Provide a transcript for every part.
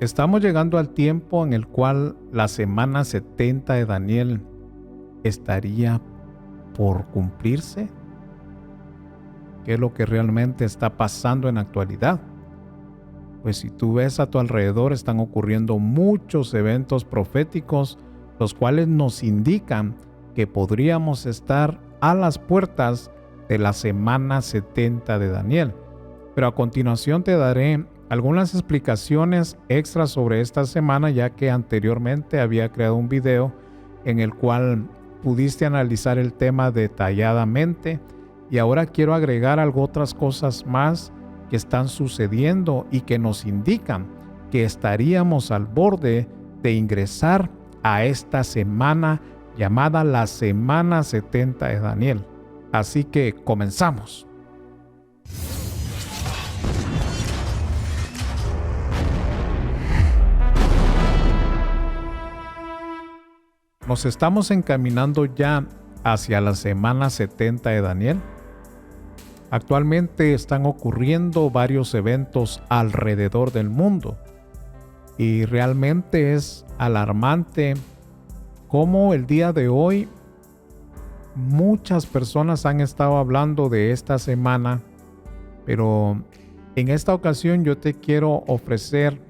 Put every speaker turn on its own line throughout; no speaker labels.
Estamos llegando al tiempo en el cual la semana 70 de Daniel estaría por cumplirse. ¿Qué es lo que realmente está pasando en la actualidad? Pues si tú ves a tu alrededor, están ocurriendo muchos eventos proféticos, los cuales nos indican que podríamos estar a las puertas de la semana 70 de Daniel. Pero a continuación te daré algunas explicaciones extras sobre esta semana, ya que anteriormente había creado un video en el cual pudiste analizar el tema detalladamente, y ahora quiero agregar otras cosas más que están sucediendo y que nos indican que estaríamos al borde de ingresar a esta semana llamada la semana 70 de Daniel. Así que comenzamos. Nos estamos encaminando ya hacia la semana 70 de Daniel. Actualmente están ocurriendo varios eventos alrededor del mundo y realmente es alarmante cómo el día de hoy muchas personas han estado hablando de esta semana, pero en esta ocasión yo te quiero ofrecer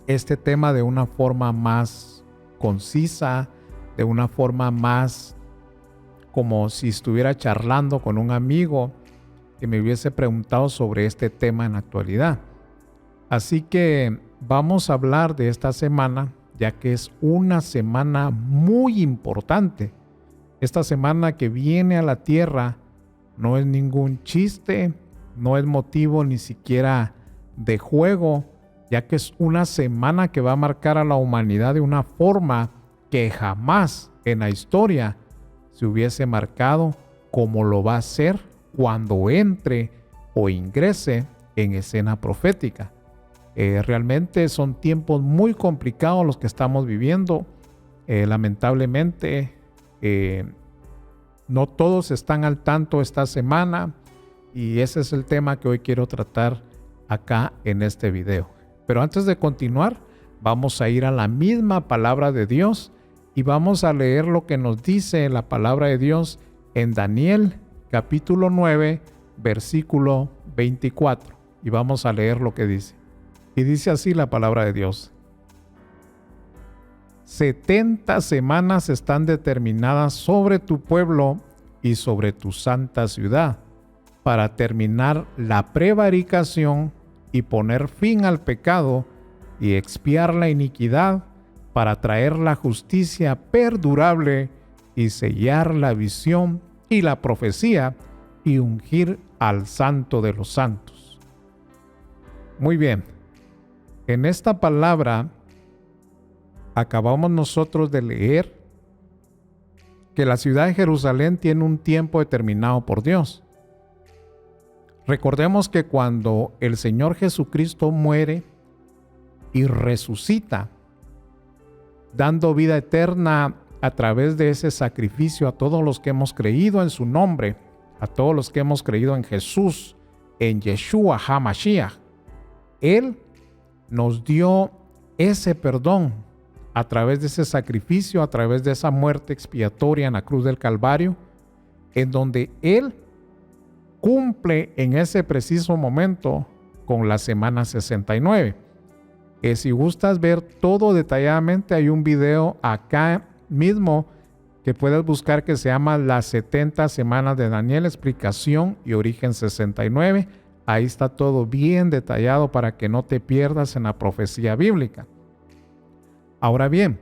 este tema de una forma más concisa, de una forma más como si estuviera charlando con un amigo que me hubiese preguntado sobre este tema en la actualidad. Así que vamos a hablar de esta semana, ya que es una semana muy importante. Esta semana que viene a la tierra no es ningún chiste, no es motivo ni siquiera de juego, ya que es una semana que va a marcar a la humanidad de una forma que jamás en la historia se hubiese marcado como lo va a hacer cuando entre o ingrese en escena profética. Realmente son tiempos muy complicados los que estamos viviendo. Lamentablemente, no todos están al tanto esta semana y ese es el tema que hoy quiero tratar acá en este video. Pero antes de continuar, vamos a ir a la misma palabra de Dios y vamos a leer lo que nos dice la palabra de Dios en Daniel capítulo 9, versículo 24. Y vamos a leer lo que dice. Y dice así la palabra de Dios. 70 semanas están determinadas sobre tu pueblo y sobre tu santa ciudad, para terminar la prevaricación y poner fin al pecado y expiar la iniquidad, para traer la justicia perdurable y sellar la visión y la profecía y ungir al santo de los santos. Muy bien, en esta palabra acabamos nosotros de leer que la ciudad de Jerusalén tiene un tiempo determinado por Dios. Recordemos que cuando el Señor Jesucristo muere y resucita, dando vida eterna a través de ese sacrificio a todos los que hemos creído en su nombre, a todos los que hemos creído en Jesús, en Yeshua HaMashiach, Él nos dio ese perdón a través de ese sacrificio, a través de esa muerte expiatoria en la cruz del Calvario, en donde Él cumple en ese preciso momento con la semana 69. Si gustas ver todo detalladamente, hay un video acá mismo que puedes buscar que se llama Las 70 semanas de Daniel, explicación y origen 69. Ahí está todo bien detallado para que no te pierdas en la profecía bíblica. Ahora bien,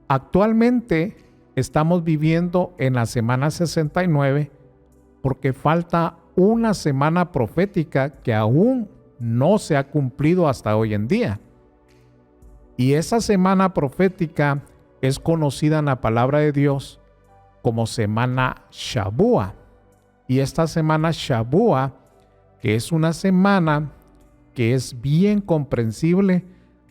actualmente estamos viviendo en la semana 69 porque falta una semana profética que aún no se ha cumplido hasta hoy en día. Y esa semana profética es conocida en la palabra de Dios como semana Shabua. Y esta semana Shabua, que es una semana que es bien comprensible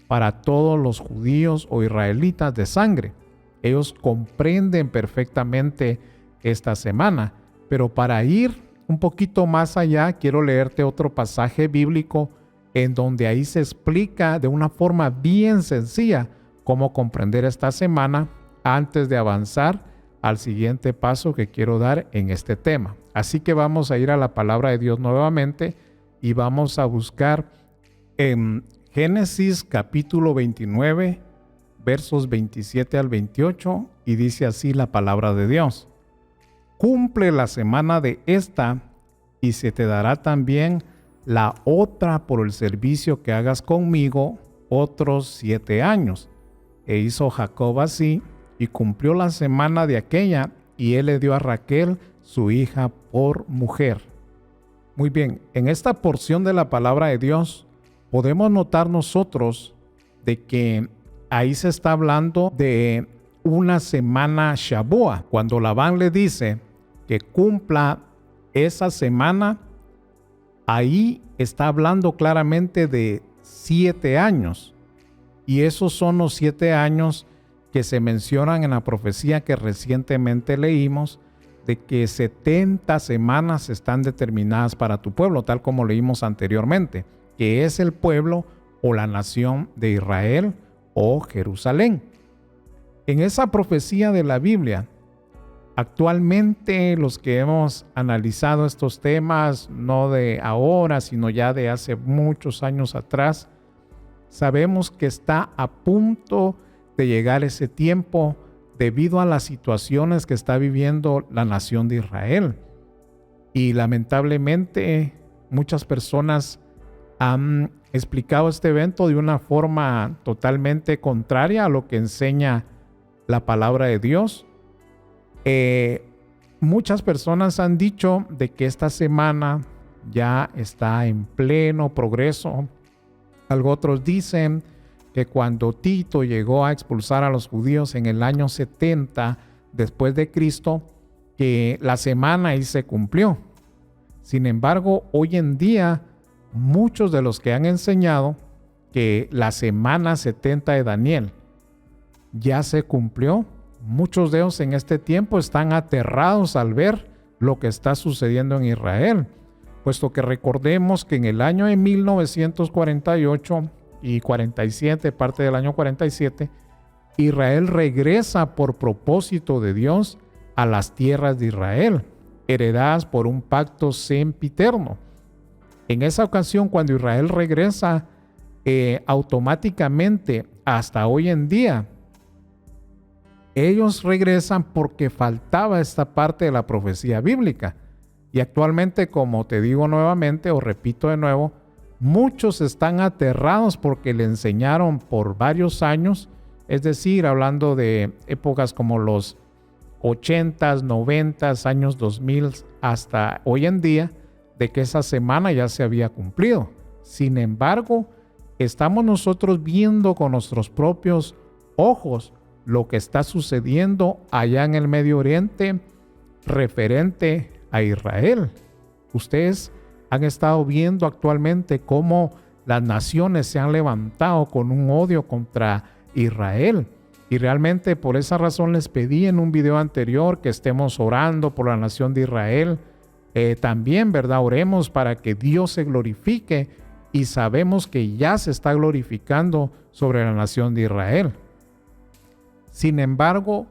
para todos los judíos o israelitas de sangre. Ellos comprenden perfectamente esta semana. Pero para ir un poquito más allá, quiero leerte otro pasaje bíblico en donde ahí se explica de una forma bien sencilla cómo comprender esta semana antes de avanzar al siguiente paso que quiero dar en este tema. Así que vamos a ir a la palabra de Dios nuevamente y vamos a buscar en Génesis capítulo 29, versos 27 al 28, y dice así la palabra de Dios. Cumple la semana de esta y se te dará también la otra por el servicio que hagas conmigo otros 7 años. E hizo Jacob así y cumplió la semana de aquella, y él le dio a Raquel su hija por mujer. Muy bien, en esta porción de la palabra de Dios podemos notar nosotros de que ahí se está hablando de una semana Shavuot. Cuando Labán le dice que cumpla esa semana, ahí está hablando claramente de 7 años. Y esos son los 7 años que se mencionan en la profecía que recientemente leímos, de que 70 semanas están determinadas para tu pueblo, tal como leímos anteriormente, que es el pueblo o la nación de Israel o Jerusalén. En esa profecía de la Biblia, actualmente los que hemos analizado estos temas, no de ahora, sino ya de hace muchos años atrás, sabemos que está a punto de llegar ese tiempo debido a las situaciones que está viviendo la nación de Israel. Y lamentablemente muchas personas han explicado este evento de una forma totalmente contraria a lo que enseña la palabra de Dios. Muchas personas han dicho de que esta semana ya está en pleno progreso. Algo otros dicen que cuando Tito llegó a expulsar a los judíos en el año 70 después de Cristo, que la semana ahí se cumplió. Sin embargo, hoy en día, muchos de los que han enseñado que la semana 70 de Daniel ya se cumplió, muchos de ellos en este tiempo están aterrados al ver lo que está sucediendo en Israel, puesto que recordemos que en el año de 1948 y 47, parte del año 47, Israel regresa por propósito de Dios a las tierras de Israel, heredadas por un pacto sempiterno. En esa ocasión, cuando Israel regresa, automáticamente, hasta hoy en día, ellos regresan porque faltaba esta parte de la profecía bíblica. Y actualmente, como te digo nuevamente, o repito de nuevo, muchos están aterrados porque le enseñaron por varios años, es decir, hablando de épocas como los 80s, 90s, años 2000 hasta hoy en día, de que esa semana ya se había cumplido. Sin embargo, estamos nosotros viendo con nuestros propios ojos lo que está sucediendo allá en el Medio Oriente referente a Israel. Ustedes han estado viendo actualmente cómo las naciones se han levantado con un odio contra Israel. Y realmente por esa razón les pedí en un video anterior que estemos orando por la nación de Israel. También, ¿verdad? Oremos para que Dios se glorifique, y sabemos que ya se está glorificando sobre la nación de Israel. Sin embargo,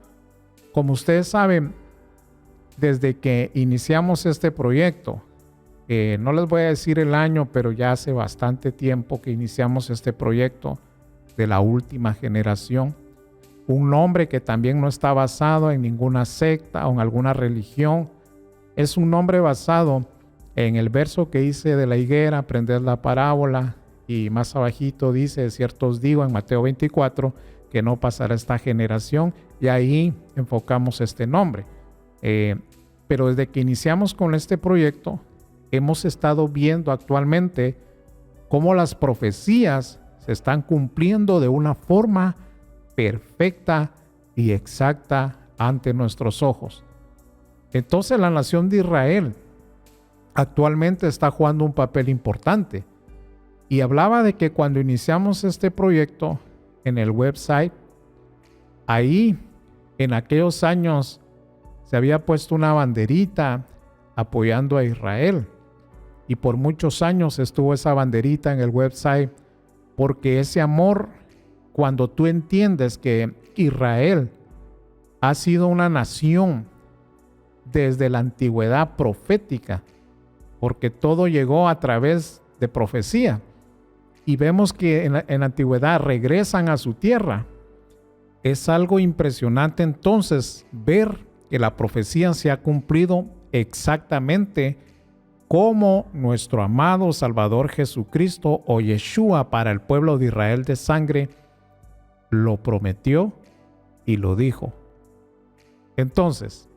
como ustedes saben, desde que iniciamos este proyecto, no les voy a decir el año, pero ya hace bastante tiempo que iniciamos este proyecto de la última generación. Un nombre que también no está basado en ninguna secta o en alguna religión. Es un nombre basado en el verso que dice de la higuera, aprended la parábola, y más abajito dice, de cierto os digo, en Mateo 24, que no pasará esta generación, y ahí enfocamos este nombre. Pero desde que iniciamos con este proyecto, hemos estado viendo actualmente cómo las profecías se están cumpliendo de una forma perfecta y exacta ante nuestros ojos. Entonces la nación de Israel actualmente está jugando un papel importante. Y hablaba de que cuando iniciamos este proyecto en el website, ahí en aquellos años se había puesto una banderita apoyando a Israel. y por muchos años estuvo esa banderita en el website, porque ese amor, cuando tú entiendes que Israel ha sido una nación desde la antigüedad profética, porque todo llegó a través de profecía, y vemos que en la antigüedad regresan a su tierra, es algo impresionante entonces ver que la profecía se ha cumplido exactamente como nuestro amado Salvador Jesucristo o Yeshua para el pueblo de Israel de sangre lo prometió y lo dijo. Entonces,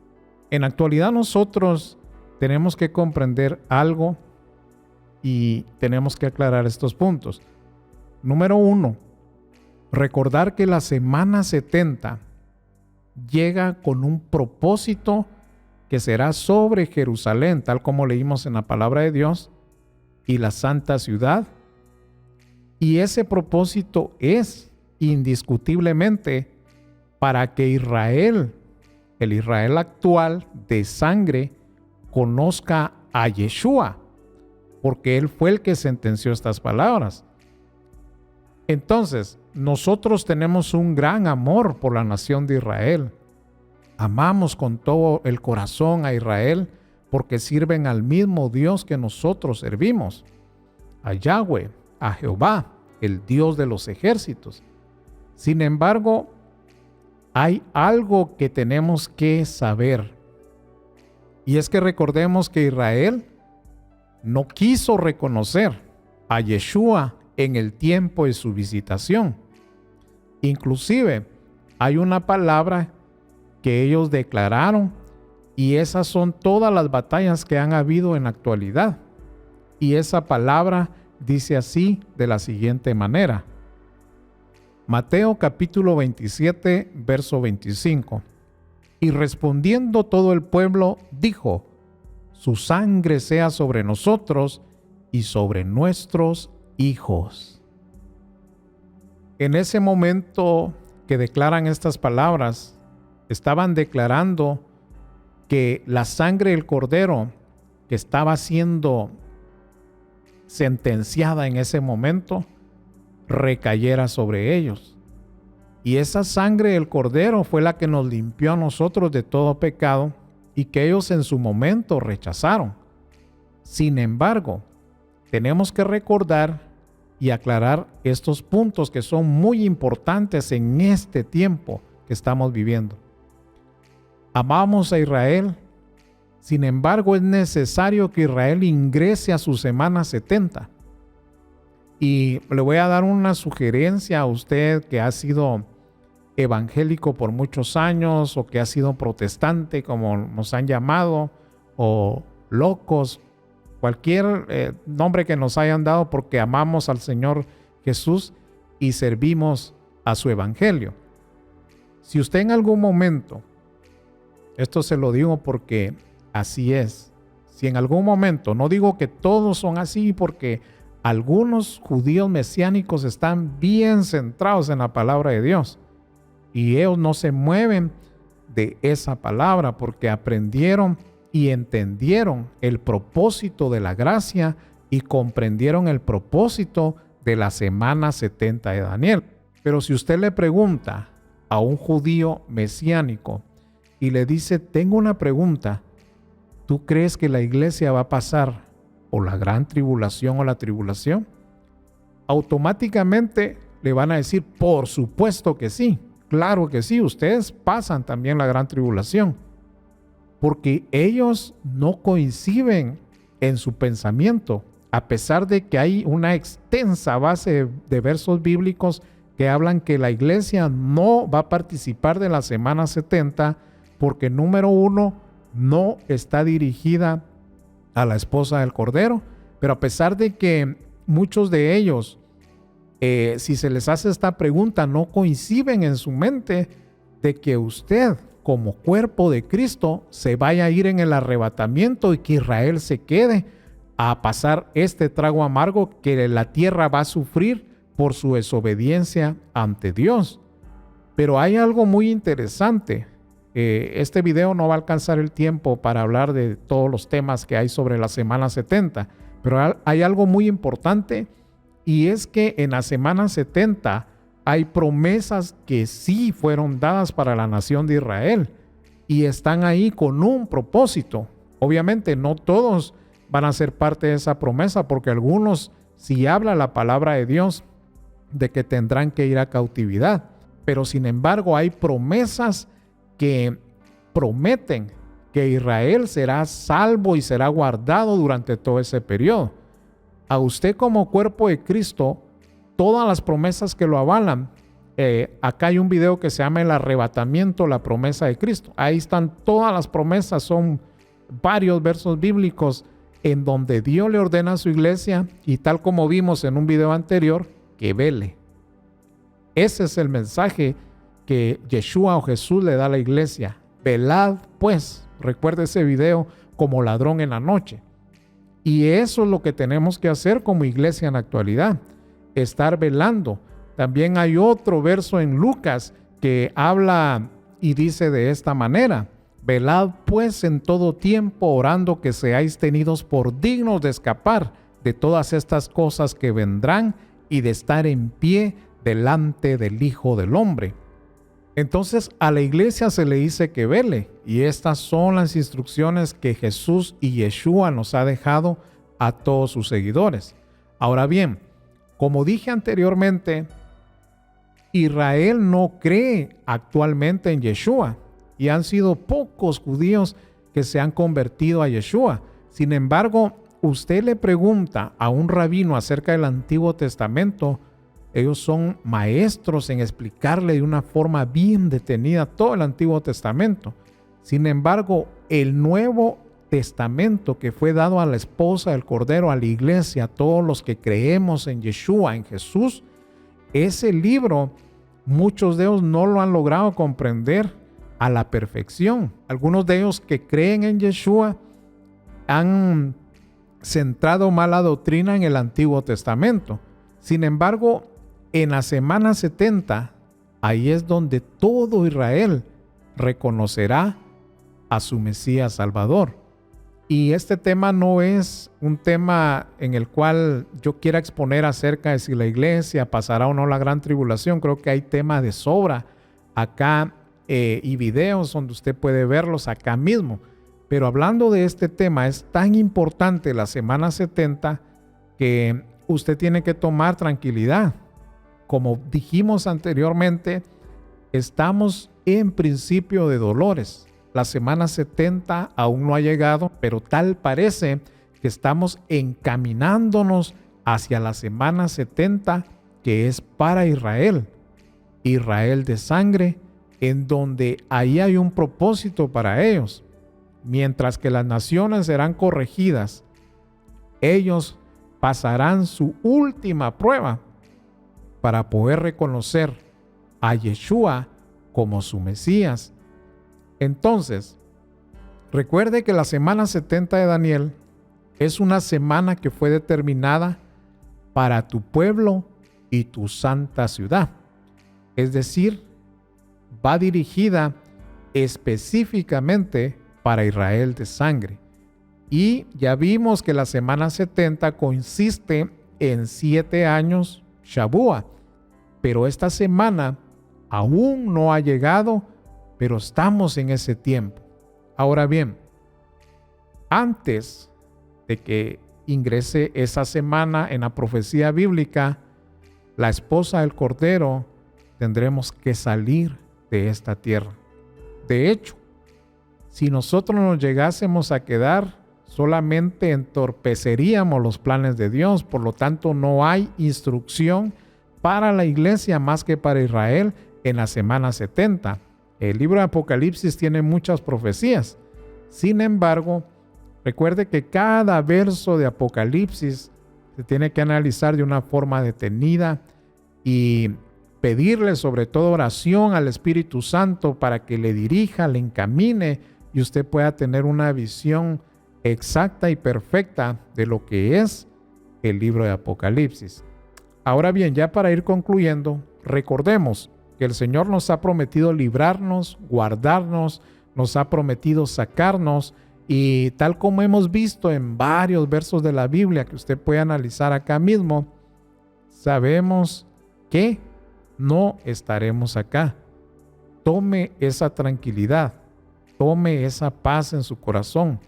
en la actualidad nosotros tenemos que comprender algo y tenemos que aclarar estos puntos. Número 1, recordar que la semana 70 llega con un propósito que será sobre Jerusalén, tal como leímos en la palabra de Dios, y la santa ciudad. Y ese propósito es indiscutiblemente para que Israel, el Israel actual de sangre, conozca a Yeshua, porque él fue el que sentenció estas palabras. Entonces, nosotros tenemos un gran amor por la nación de Israel. Amamos con todo el corazón a Israel porque sirven al mismo Dios que nosotros servimos, a Yahweh, a Jehová, el Dios de los ejércitos. Sin embargo, hay algo que tenemos que saber, y es que recordemos que Israel no quiso reconocer a Yeshua en el tiempo de su visitación. Inclusive, hay una palabra que ellos declararon, y esas son todas las batallas que han habido en la actualidad. Y esa palabra dice así, de la siguiente manera. Mateo capítulo 27, verso 25. Y respondiendo todo el pueblo, dijo: su sangre sea sobre nosotros y sobre nuestros hijos. En ese momento que declaran estas palabras, estaban declarando que la sangre del cordero que estaba siendo sentenciada en ese momento recayera sobre ellos. Y esa sangre del cordero fue la que nos limpió a nosotros de todo pecado y que ellos en su momento rechazaron. Sin embargo, tenemos que recordar y aclarar estos puntos que son muy importantes en este tiempo que estamos viviendo. Amamos a Israel, sin embargo es necesario que Israel ingrese a su semana 70. Y le voy a dar una sugerencia a usted que ha sido evangélico por muchos años o que ha sido protestante, como nos han llamado, o locos, cualquier nombre que nos hayan dado, porque amamos al Señor Jesús y servimos a su evangelio. Si usted en algún momento, esto se lo digo porque así es, si en algún momento, no digo que todos son así, porque algunos judíos mesiánicos están bien centrados en la palabra de Dios y ellos no se mueven de esa palabra porque aprendieron y entendieron el propósito de la gracia y comprendieron el propósito de la semana 70 de Daniel. Pero si usted le pregunta a un judío mesiánico y le dice: tengo una pregunta, ¿tú crees que la iglesia va a pasar por la gran tribulación o la tribulación? Automáticamente le van a decir: por supuesto que sí, claro que sí, ustedes pasan también la gran tribulación. Porque ellos no coinciden en su pensamiento, a pesar de que hay una extensa base de versos bíblicos que hablan que la iglesia no va a participar de la semana 70 porque, número uno, no está dirigida a la esposa del Cordero. Pero a pesar de que muchos de ellos, si se les hace esta pregunta, no coinciden en su mente de que usted, como cuerpo de Cristo, se vaya a ir en el arrebatamiento y que Israel se quede a pasar este trago amargo que la tierra va a sufrir por su desobediencia ante Dios. Pero hay algo muy interesante. Este video no va a alcanzar el tiempo para hablar de todos los temas que hay sobre la semana 70, Pero hay algo muy importante, y es que en la semana 70 hay promesas que sí fueron dadas para la nación de Israel y están ahí con un propósito. Obviamente no todos van a ser parte de esa promesa, porque algunos, si habla la palabra de Dios, de que tendrán que ir a cautividad. Pero sin embargo hay promesas que prometen que Israel será salvo y será guardado durante todo ese periodo. A usted como cuerpo de Cristo, todas las promesas que lo avalan, acá hay un video que se llama El arrebatamiento, la promesa de Cristo. Ahí están todas las promesas, son varios versos bíblicos en donde Dios le ordena a su iglesia, y tal como vimos en un video anterior, que vele. Ese es el mensaje que Yeshua o Jesús le da a la iglesia. Velad pues, recuerde ese video, como ladrón en la noche. Y eso es lo que tenemos que hacer como iglesia en la actualidad, estar velando. También hay otro verso en Lucas que habla y dice de esta manera: velad pues en todo tiempo, orando que seáis tenidos por dignos de escapar de todas estas cosas que vendrán y de estar en pie delante del Hijo del Hombre. Entonces a la iglesia se le dice que vele, y estas son las instrucciones que Jesús y Yeshua nos ha dejado a todos sus seguidores. Ahora bien, como dije anteriormente, Israel no cree actualmente en Yeshua, y han sido pocos judíos que se han convertido a Yeshua. Sin embargo, usted le pregunta a un rabino acerca del Antiguo Testamento, ellos son maestros en explicarle de una forma bien detenida todo el Antiguo Testamento. Sin embargo, el Nuevo Testamento que fue dado a la esposa del Cordero, a la iglesia, a todos los que creemos en Yeshua, en Jesús, ese libro, muchos de ellos no lo han logrado comprender a la perfección. Algunos de ellos que creen en Yeshua han centrado mala doctrina en el Antiguo Testamento. Sin embargo, en la semana 70, ahí es donde todo Israel reconocerá a su Mesías Salvador. Y este tema no es un tema en el cual yo quiera exponer acerca de si la iglesia pasará o no la gran tribulación. Creo que hay tema de sobra acá y videos donde usted puede verlos acá mismo. Pero hablando de este tema, es tan importante la semana 70 que usted tiene que tomar tranquilidad. Como dijimos anteriormente, estamos en principio de dolores. La semana 70 aún no ha llegado, pero tal parece que estamos encaminándonos hacia la semana 70, que es para Israel. Israel de sangre, en donde ahí hay un propósito para ellos. Mientras que las naciones serán corregidas, ellos pasarán su última prueba para poder reconocer a Yeshua como su Mesías. Entonces, recuerde que la semana 70 de Daniel es una semana que fue determinada para tu pueblo y tu santa ciudad. Es decir, va dirigida específicamente para Israel de sangre. Y ya vimos que la semana 70 consiste en 7 años Shabua. Pero esta semana aún no ha llegado, pero estamos en ese tiempo. Ahora bien, antes de que ingrese esa semana en la profecía bíblica, la esposa del Cordero, tendremos que salir de esta tierra. De hecho, si nosotros nos llegásemos a quedar, solamente entorpeceríamos los planes de Dios. Por lo tanto, no hay instrucción para la iglesia más que para Israel en la semana 70. El libro de Apocalipsis tiene muchas profecías. Sin embargo, recuerde que cada verso de Apocalipsis se tiene que analizar de una forma detenida y pedirle sobre todo oración al Espíritu Santo para que le dirija, le encamine y usted pueda tener una visión exacta y perfecta de lo que es el libro de Apocalipsis. Ahora bien, ya para ir concluyendo, recordemos que el Señor nos ha prometido librarnos, guardarnos, nos ha prometido sacarnos Y tal como hemos visto en varios versos de la Biblia que usted puede analizar acá mismo, sabemos que no estaremos acá. Tome esa tranquilidad, tome esa paz en su corazón.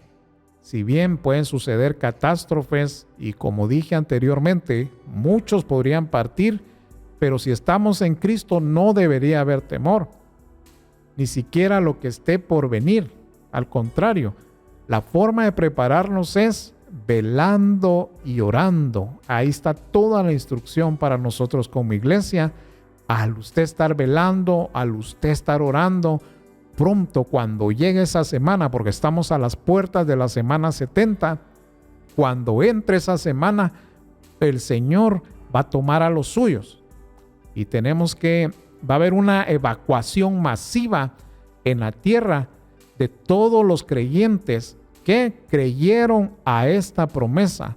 Si bien pueden suceder catástrofes y como dije anteriormente, muchos podrían partir, pero si estamos en Cristo no debería haber temor, ni siquiera lo que esté por venir. Al contrario, la forma de prepararnos es velando y orando. Ahí está toda la instrucción para nosotros como iglesia. Al usted estar velando, al usted estar orando, pronto cuando llegue esa semana, porque estamos a las puertas de la semana 70, cuando entre esa semana, el Señor va a tomar a los suyos. Y va a haber una evacuación masiva en la tierra de todos los creyentes que creyeron a esta promesa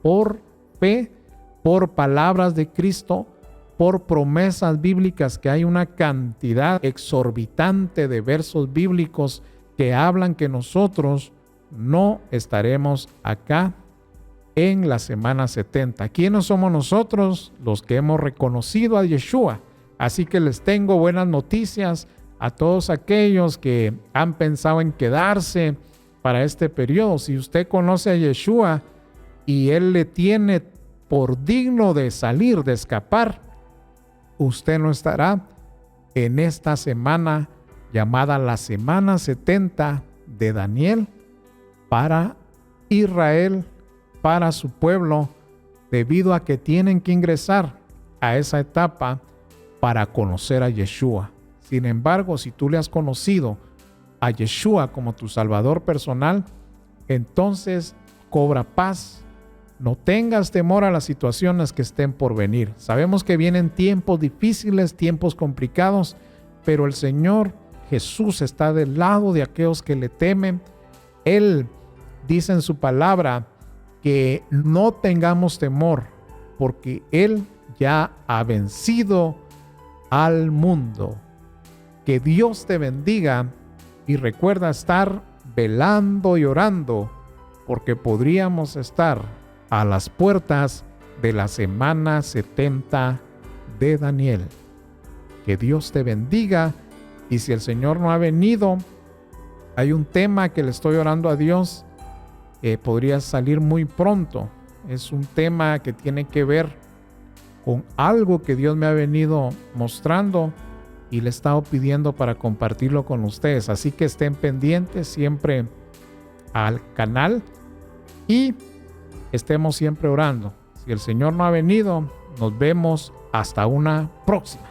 por fe, por palabras de Cristo, por promesas bíblicas, que hay una cantidad exorbitante de versos bíblicos que hablan que nosotros no estaremos acá en la semana 70. ¿Quiénes somos nosotros? Los que hemos reconocido a Yeshua. Así que les tengo buenas noticias a todos aquellos que han pensado en quedarse para este periodo. Si usted conoce a Yeshua y Él le tiene por digno de salir, de escapar, usted no estará en esta semana llamada la semana 70 de Daniel para Israel, para su pueblo, debido a que tienen que ingresar a esa etapa para conocer a Yeshua. Sin embargo, si tú le has conocido a Yeshua como tu Salvador personal, entonces cobra paz. No tengas temor a las situaciones que estén por venir. Sabemos que vienen tiempos difíciles, tiempos complicados, pero el Señor Jesús está del lado de aquellos que le temen. Él dice en su palabra que no tengamos temor, porque Él ya ha vencido al mundo. Que Dios te bendiga y recuerda estar velando y orando, porque podríamos estar a las puertas de la semana 70 de Daniel. Que Dios te bendiga, y si el Señor no ha venido, hay un tema que le estoy orando a Dios, podría salir muy pronto. Es un tema que tiene que ver con algo que Dios me ha venido mostrando y le he estado pidiendo para compartirlo con ustedes. Así que estén pendientes siempre al canal y estemos siempre orando. Si el Señor no ha venido, nos vemos hasta una próxima.